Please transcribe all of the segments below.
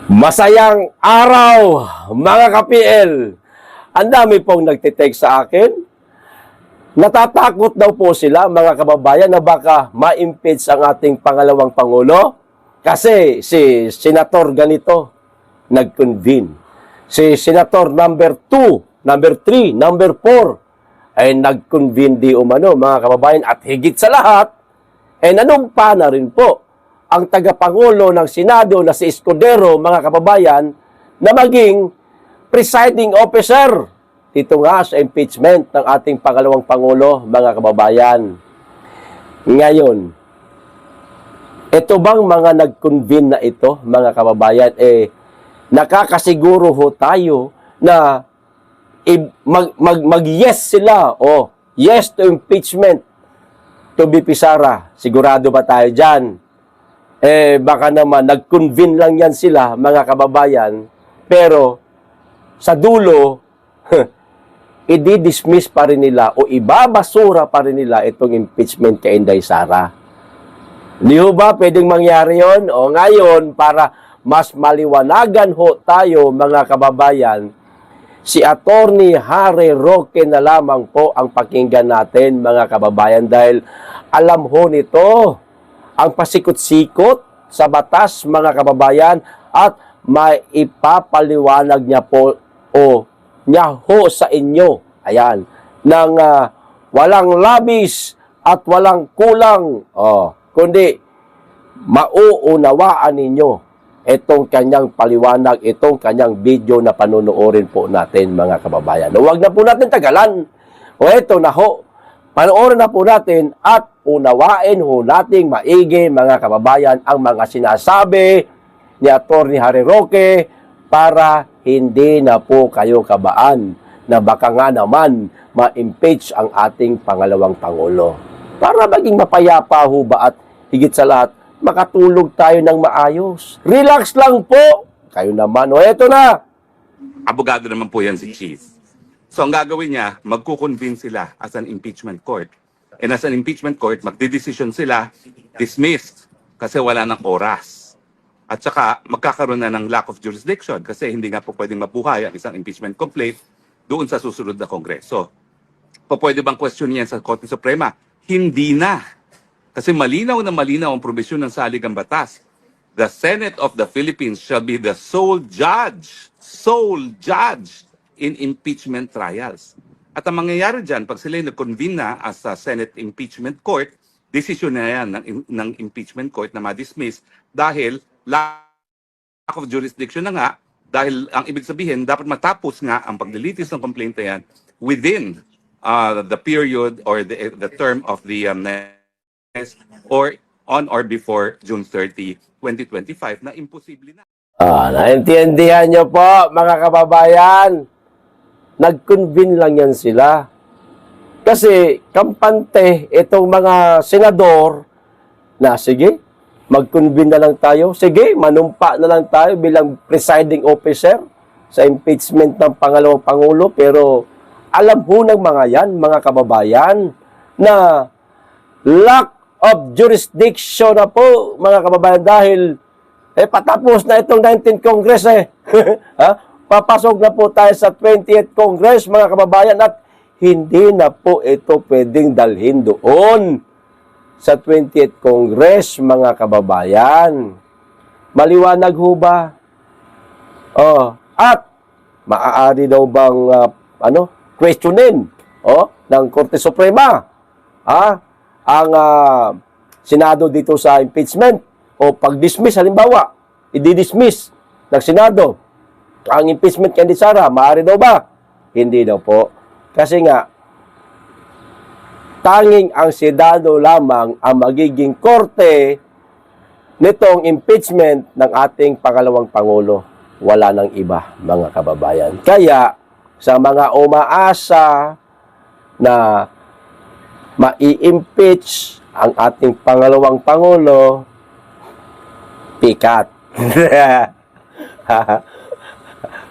Masayang araw, mga ka-PL. Ang dami pong nagtitext sa akin. Natatakot daw po sila, mga kababayan, na baka ma-impeach ang ating pangalawang Pangulo. Kasi si Senator ganito, nag-convene. Si Senator number 2, number 3, number 4, ay nag-convene di umano, mga kababayan. At higit sa lahat, ay nanumpa na rin po ang tagapangulo ng Senado na si Escudero, mga kababayan, na maging presiding officer dito nga sa impeachment ng ating pangalawang Pangulo, mga kababayan. Ngayon, ito bang mga nag-convene na ito, mga kababayan, nakakasiguro ho tayo na mag-yes sila o yes to impeachment to BP Sara. Sigurado ba tayo dyan? Baka naman nag-convene lang yan sila, mga kababayan, pero sa dulo, i-dismiss pa rin nila o ibabasura pa rin nila itong impeachment kay Inday Sara. Di ho ba pwedeng mangyari yon? O ngayon, para mas maliwanagan ho tayo, mga kababayan, si Attorney Harry Roque na lamang po ang pakinggan natin, mga kababayan, dahil alam ho nito ang pasikot-sikot sa batas, mga kababayan, at maipapaliwanag niya po o niya ho sa inyo, ayan, ng walang labis at walang kulang, kundi mauunawaan ninyo itong kanyang paliwanag, itong kanyang video na panunuorin po natin, mga kababayan. Huwag na po natin tagalan. O eto na ho, panoorin na po natin at unawain ho nating maigi, mga kababayan, ang mga sinasabi ni Attorney Harry Roque para hindi na po kayo kabaan na baka nga naman ma-impeach ang ating pangalawang Pangulo. Para maging mapayapa ho ba at higit sa lahat, makatulog tayo ng maayos. Relax lang po. Kayo naman. O eto na. Abogado naman po yan si Chief. So ang gagawin niya, magkukonvene sila as an impeachment court. And as an impeachment court, magdidesisyon sila, dismissed, kasi wala ng oras. At saka magkakaroon na ng lack of jurisdiction kasi hindi nga po pwedeng mabuhay ang isang impeachment complaint doon sa susunod na Kongreso. Pwede bang question yan sa Korte Suprema? Hindi na. Kasi malinaw na malinaw ang probisyon ng saligang batas. The Senate of the Philippines shall be the sole judge in impeachment trials. At ang mangyayari dyan, pag sila nag-convene na as a Senate Impeachment Court, desisyon na yan ng impeachment court na ma-dismiss dahil lack of jurisdiction na nga, dahil ang ibig sabihin, dapat matapos nga ang paglilitis ng complaint na yan within the period or the term of the or on or before June 30, 2025 na imposible na. Naintindihan nyo po, mga kababayan. Nag-convene lang yan sila. Kasi kampante itong mga senador na sige, mag-convene na lang tayo. Sige, manumpa na lang tayo bilang presiding officer sa impeachment ng pangalawang Pangulo. Pero alam ho ng mga yan, mga kababayan, na lack of jurisdiction na po, mga kababayan, dahil patapos na itong 19th Congress Papasok na po tayo sa 20th Congress, mga kababayan, at hindi na po ito pwedeng dalhin doon sa 20th Congress, mga kababayan. Maliwanag ho ba? At maaari daw bang questionin ng Korte Suprema ang Senado dito sa impeachment o pag-dismiss, halimbawa, i-dismiss ng Senado ang impeachment kay Inday Sara, maaari daw ba? Hindi daw po. Kasi nga, tanging ang Senado lamang ang magiging korte nitong impeachment ng ating pangalawang Pangulo. Wala nang iba, mga kababayan. Kaya, sa mga umaasa na mai-impeach ang ating pangalawang Pangulo, pikat.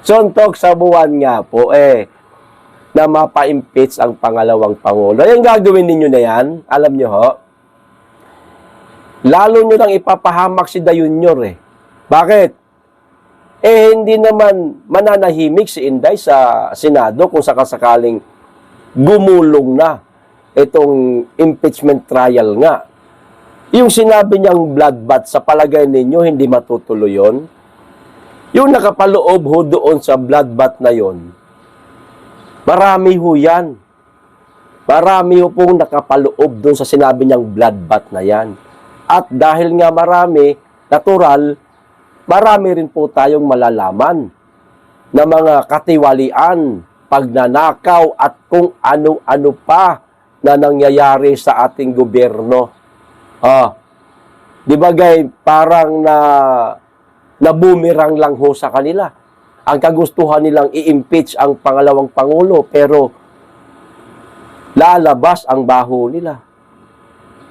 Suntok sa buwan nga po na mapa-impeach ang pangalawang Pangulo. Yung gagawin ninyo na yan, alam nyo ho, lalo nyo nang ipapahamak si Dayunyor Bakit? hindi naman mananahimik si Inday sa Senado kung sakasakaling gumulong na itong impeachment trial nga. Yung sinabi niyang bloodbath, sa palagay ninyo, hindi matutuloy yun? Yung nakapaloob ho doon sa bloodbath na yon, marami ho yan. Marami ho pong nakapaloob doon sa sinabi niyang bloodbath na yan. At dahil nga marami, natural, marami rin po tayong malalaman na mga katiwalian, pagnanakaw at kung ano-ano pa na nangyayari sa ating gobyerno. Di ba gay, parang na boomerang lang ho sa kanila. Ang kagustuhan nilang i-impeach ang pangalawang pangulo, pero lalabas ang baho nila.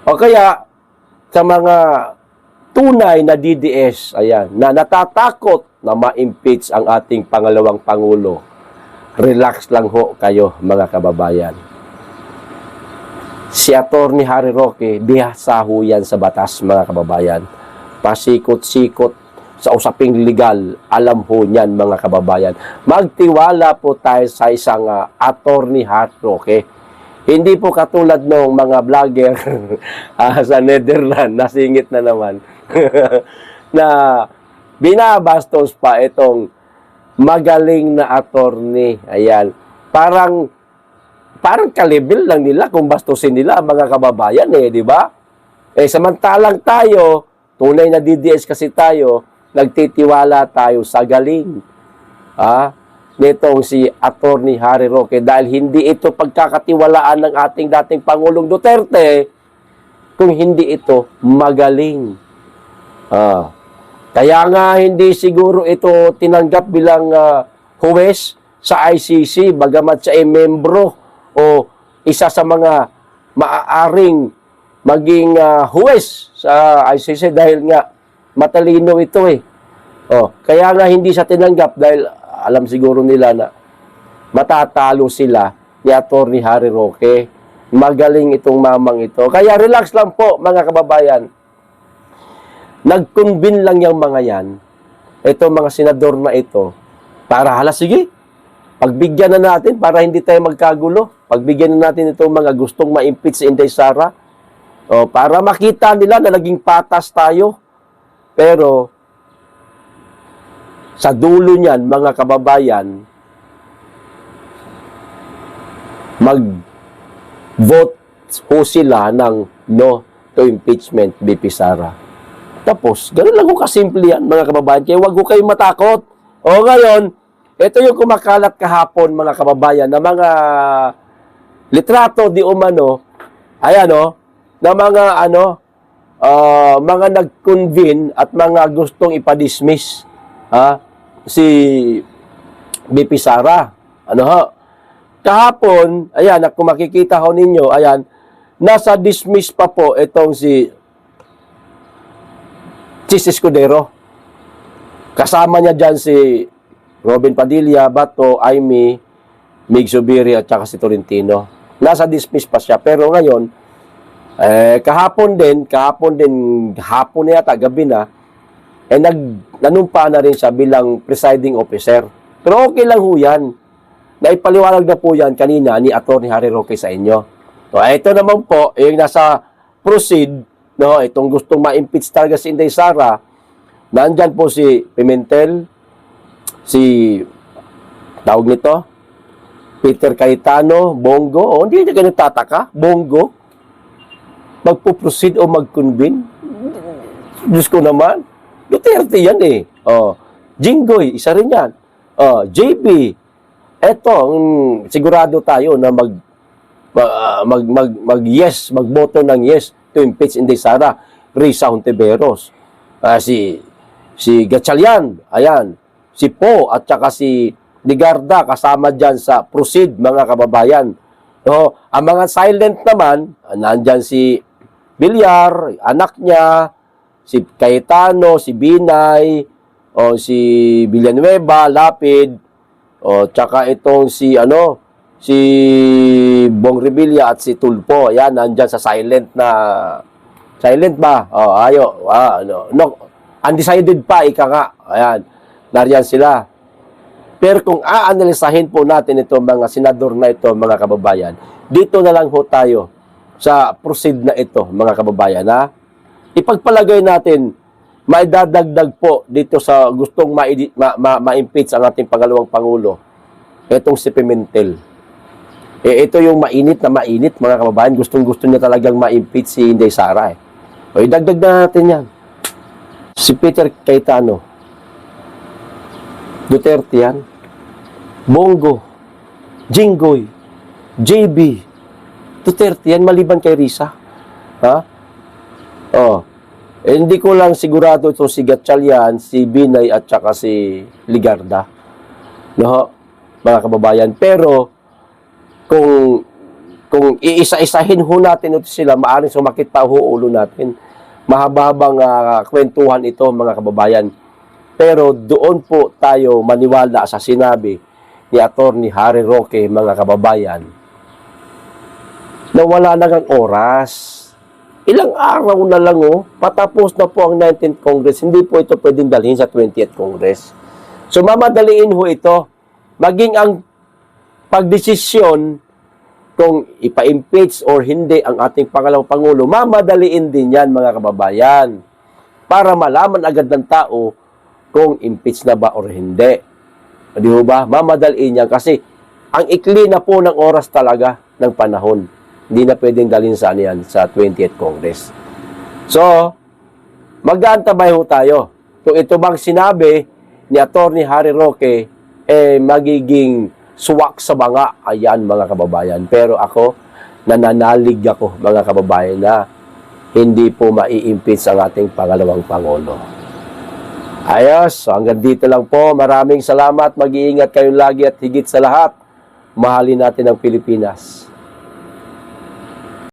O kaya, sa mga tunay na DDS, ayan, na natatakot na ma-impeach ang ating pangalawang pangulo, relax lang ho kayo, mga kababayan. Si Atty. Harry Roque, bihasa ho yan sa batas, mga kababayan. Pasikot-sikot sa usaping legal, alam ho niyan, mga kababayan. Magtiwala po tayo sa isang Atty. Harry Roque. Hindi po katulad ng mga vlogger sa Netherlands, nasingit na naman, na binabastos pa itong magaling na attorney. Ayan. Parang kalibel lang nila kung bastusin nila, mga kababayan, di ba? Samantalang tayo, tunay na DDS kasi tayo, nagtitiwala tayo sa galing nitong si Atty. Harry Roque, dahil hindi ito pagkakatiwalaan ng ating dating Pangulong Duterte kung hindi ito magaling. Kaya nga hindi siguro ito tinanggap bilang huwes sa ICC, bagamat siya ay membro o isa sa mga maaaring maging huwes sa ICC dahil nga matalino ito kaya nga hindi siya tinanggap dahil alam siguro nila na matatalo sila ni Atty. Harry Roque. Magaling itong mamang ito. Kaya relax lang po, mga kababayan. Nag-convene lang yung mga yan, itong mga senador na ito, para sige, pagbigyan na natin para hindi tayo magkagulo. Pagbigyan na natin itong mga gustong ma-impeach si Inday Sara. Para makita nila na naging patas tayo. Pero sa dulo niyan, mga kababayan, mag-vote ho sila ng no to impeachment BP Sara. Tapos, ganun lang ho kasimple yan, mga kababayan. Kaya huwag ho kayong matakot. Ngayon, ito yung kumakalat kahapon, mga kababayan, na mga litrato di umano, ayan na mga mga nag-convene at mga gustong ipadismiss si BP Sara. Kahapon, ayan, kung makikita ho ninyo, ayan, nasa dismiss pa po itong si Chis Escudero. Kasama niya dyan si Robin Padilla, Bato, Aimee, Mig Zubiri at saka si Tolentino. Nasa dismiss pa siya. Pero ngayon, kahapon hapon na yata, gabi na, nanumpa na rin siya bilang presiding officer. Pero okay lang ho yan. Naipaliwanag na po yan kanina ni Atty. Harry Roque sa inyo. Ito naman po, yung nasa proceed, itong gustong ma-impeach talaga si Inday Sara, nandyan po si Pimentel, si tawag nito, Peter Cayetano, Bongo. Hindi na ganun tataka, Bongo. Magpo-proceed o mag-convene. Diyos ko naman. Duterte yan Jinggoy, isa rin yan. JB, eto, sigurado tayo na mag-yes, magboto ng yes to impeach Inday Sara. Risa Hontiveros. Si Gatchalian, ayan. Si Po at saka si Ligarda kasama dyan sa proceed, mga kababayan. Ang mga silent naman, nandyan si Villar, anak niya, si Cayetano, si Binay, si Villanueva, Lapid, tsaka itong si Bong Revilla at si Tulfo. Ayan, nandyan sa silent na, silent ba? Undecided pa, ika nga. Ayan. nariyan sila. Pero kung aanalisahin po natin ito, mga senador na ito, mga kababayan, dito na lang ho tayo sa proceed na ito, mga kababayan, ha? Ipagpalagay natin, maidadagdag po dito sa gustong ma-impeach ang ating pangalawang Pangulo, itong si Pimentel. Ito yung mainit, mga kababayan. Gustong-gusto niya talagang ma-impeach si Inday Sara. O, idagdag na natin yan. Si Peter Cayetano, Duterte yan, Bongo, Jinggoy, JB, Duterte yan, maliban kay Risa. Ha? Oh. Hindi ko lang sigurado ito si Gatchalian, si Binay at saka si Ligarda. No? Mga kababayan. Pero, kung iisa-isahin ho natin ito sila, maaaring sumakit pa ho ulo natin. Mahaba-habang kwentuhan ito, mga kababayan. Pero doon po tayo maniwala sa sinabi ni Atty. Harry Roque, mga kababayan, na wala na ngang oras. Ilang araw na lang, patapos na po ang 19th Congress. Hindi po ito pwedeng dalhin sa 20th Congress. So, mamadaliin ho ito. Maging ang pagdesisyon kung ipa-impeach or hindi ang ating pangalawang Pangulo, mamadaliin din yan, mga kababayan, para malaman agad ng tao kung impeach na ba or hindi. Di ba? Mamadaliin yan kasi ang ikli na po ng oras talaga ng panahon. Hindi na pwedeng dalhin sa yan sa 20th Congress. So, mag-aantabay ho tayo. Kung ito bang sinabi ni Atty. Harry Roque, magiging suwak sa banga, ayan, mga kababayan. Pero ako, nananalig ako, mga kababayan, na hindi po mai-impeach ang ating pangalawang Pangulo. Ayos, so hanggang dito lang po. Maraming salamat. Mag-iingat kayo lagi at higit sa lahat, mahalin natin ang Pilipinas.